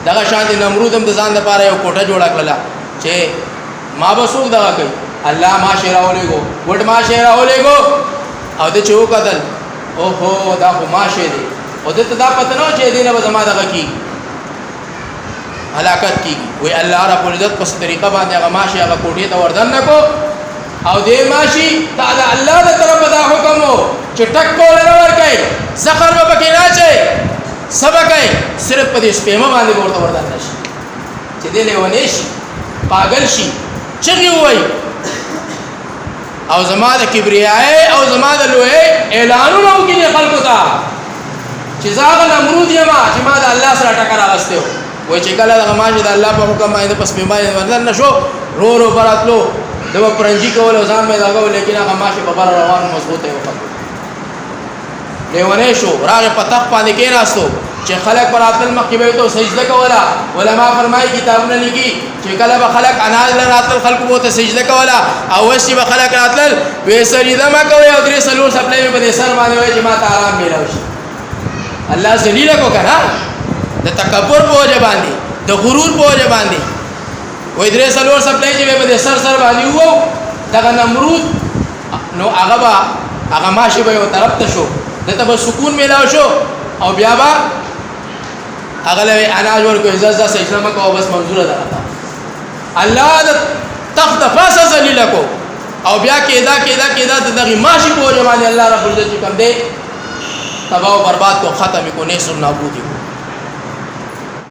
دغه شان نمرود هم د ځان لپاره یو کوټه جوړه کړله چې ما به څوک دغه کوي الله ما شی راولېږو وټ ما شی راولېږو او د چې وکتل اوهو دا خو ما شی دی او دته دا پته نه چې دې نه به زما دغه کېږي هلاکت کېږي وایي الله رب العزت په څه طریقه باندې هغه ما شی هغه کوټې ته وردننه کو او دې ما شي دا د الله د طرفه دا حکم و چې ټک کوله نه ورکوي زخر به پکې نه اچوي څه به کوي صرف په دې سپېمه باندې به ورته وردننه شي چې دې لیونی شي پاگل شي چغې ووایي او زما د کبریایي او زما د لویۍ اعلانونه وکړي خلکو ته چې زه هغه نمرود یم چې ما د الله سره ټکر اخیستی و وایي چې کله دغه ما چې د الله په حکم باندې په سپېمه باندې وردننه شو رو رو به راتلو د به پرنجي کول او ځان مې دغه و لیکن هغه ماشي په بره روانو مضبوطه یې وکړو لیونی شو راغې په تخت باندې کېناستو چې خلک به راتلل مخکې به یې ورته سجده کوله علما فرمایي کتابونه لیکي چې کله به خلک اناج له راتلل خلکو به ورته سجده کوله او اوس چې به خلک راتلل ویې سجده مه کوئ او درې څلور څپلۍ مې په دې سر باندې وایي چې ما ته ارام میلاو شي الله ذلیله کو که نه د تکبر په وجه باندې د غرور په وجه باندې وایي درې څلور څپلۍ چې به په دې سر باندې ووو دغه نمرود نو هغه به هغه ماشي به یو طرف ته شو دته به سکون میلاو شو او بیا به هغه له اناج ورکو اجازه سجده مکو او بس منظوره ده الله د تخت فاسه ذلیل کو او بیا کېدا دغه ماشي په وجه باندې الله رب العزت کوم دی تباہ و برباد کو ختم کو نیست و نابود کو